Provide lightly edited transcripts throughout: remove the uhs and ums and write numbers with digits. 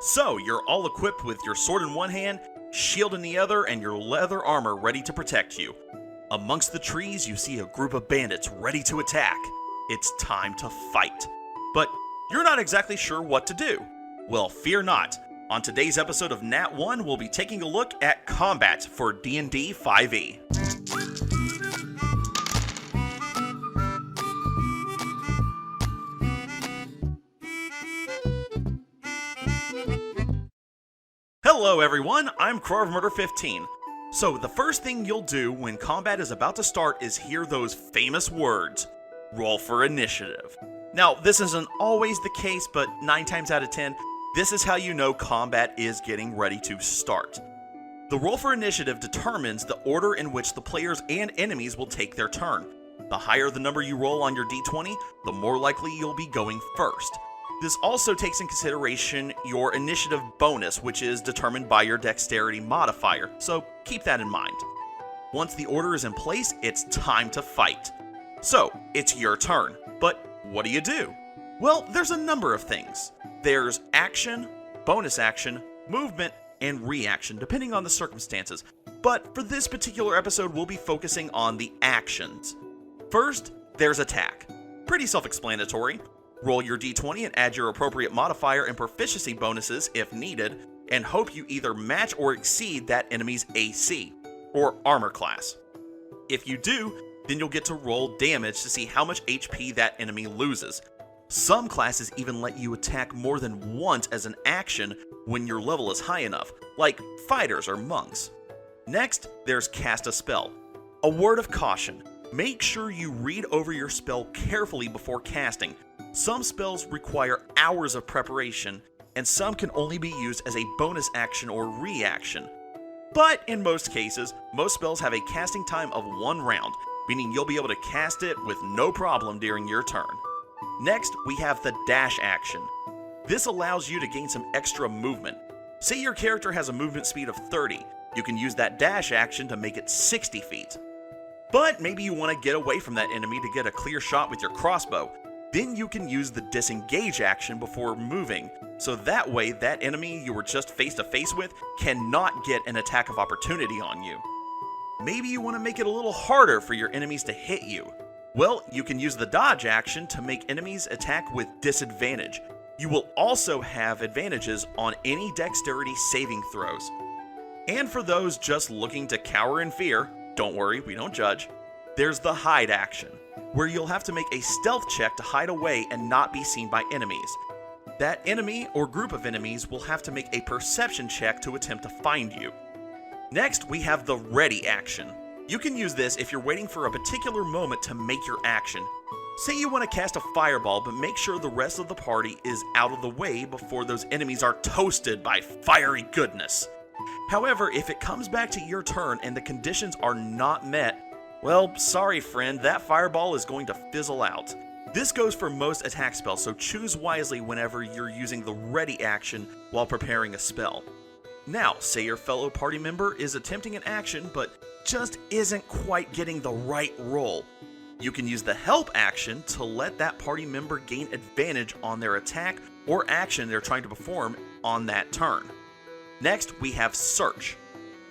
So, you're all equipped with your sword in one hand, shield in the other, and your leather armor ready to protect you. Amongst the trees, you see a group of bandits ready to attack. It's time to fight. But you're not exactly sure what to do. Well, fear not. On today's episode of Nat 1, we'll be taking a look at combat for D&D 5e. Hello everyone, I'm KrowOfMurderXV. So the first thing you'll do when combat is about to start is hear those famous words, roll for initiative. Now, this isn't always the case, but 9 times out of 10, this is how you know combat is getting ready to start. The roll for initiative determines the order in which the players and enemies will take their turn. The higher the number you roll on your d20, the more likely you'll be going first. This also takes in consideration your initiative bonus, which is determined by your dexterity modifier, so keep that in mind. Once the order is in place, it's time to fight. So, it's your turn, but what do? Well, there's a number of things. There's action, bonus action, movement, and reaction, depending on the circumstances. But for this particular episode, we'll be focusing on the actions. First, there's attack. Pretty self-explanatory. Roll your d20 and add your appropriate modifier and proficiency bonuses if needed, and hope you either match or exceed that enemy's AC, or armor class. If you do, then you'll get to roll damage to see how much HP that enemy loses. Some classes even let you attack more than once as an action when your level is high enough, like fighters or monks. Next, there's cast a spell. A word of caution. Make sure you read over your spell carefully before casting. Some spells require hours of preparation, and some can only be used as a bonus action or reaction. But in most cases, most spells have a casting time of 1 round, meaning you'll be able to cast it with no problem during your turn. Next, we have the dash action. This allows you to gain some extra movement. Say your character has a movement speed of 30, you can use that dash action to make it 60 feet. But maybe you want to get away from that enemy to get a clear shot with your crossbow. Then you can use the disengage action before moving, so that way that enemy you were just face to face with cannot get an attack of opportunity on you. Maybe you want to make it a little harder for your enemies to hit you. Well, you can use the dodge action to make enemies attack with disadvantage. You will also have advantages on any dexterity saving throws. And for those just looking to cower in fear, don't worry, we don't judge. There's the hide action, where you'll have to make a stealth check to hide away and not be seen by enemies. That enemy or group of enemies will have to make a perception check to attempt to find you. Next, we have the ready action. You can use this if you're waiting for a particular moment to make your action. Say you want to cast a fireball, but make sure the rest of the party is out of the way before those enemies are toasted by fiery goodness. However, if it comes back to your turn and the conditions are not met, well, sorry friend, that fireball is going to fizzle out. This goes for most attack spells, so choose wisely whenever you're using the ready action while preparing a spell. Now, say your fellow party member is attempting an action, but just isn't quite getting the right roll. You can use the help action to let that party member gain advantage on their attack or action they're trying to perform on that turn. Next, we have search.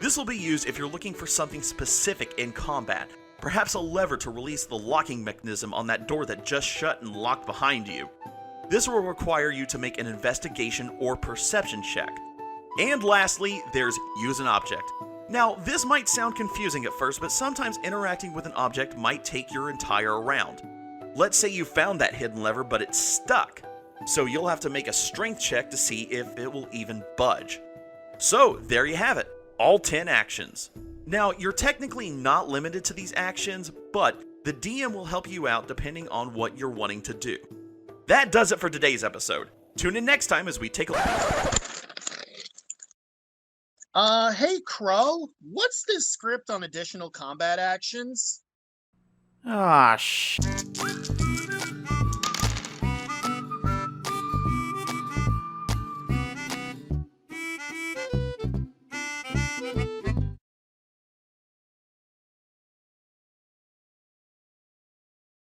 This will be used if you're looking for something specific in combat, perhaps a lever to release the locking mechanism on that door that just shut and locked behind you. This will require you to make an investigation or perception check. And lastly, there's use an object. Now, this might sound confusing at first, but sometimes interacting with an object might take your entire round. Let's say you found that hidden lever, but it's stuck. So you'll have to make a strength check to see if it will even budge. So, there you have it, all 10 actions. Now, you're technically not limited to these actions, but the DM will help you out depending on what you're wanting to do. That does it for today's episode. Tune in next time as we take a look. Hey Crow, what's this script on additional combat actions? Ah,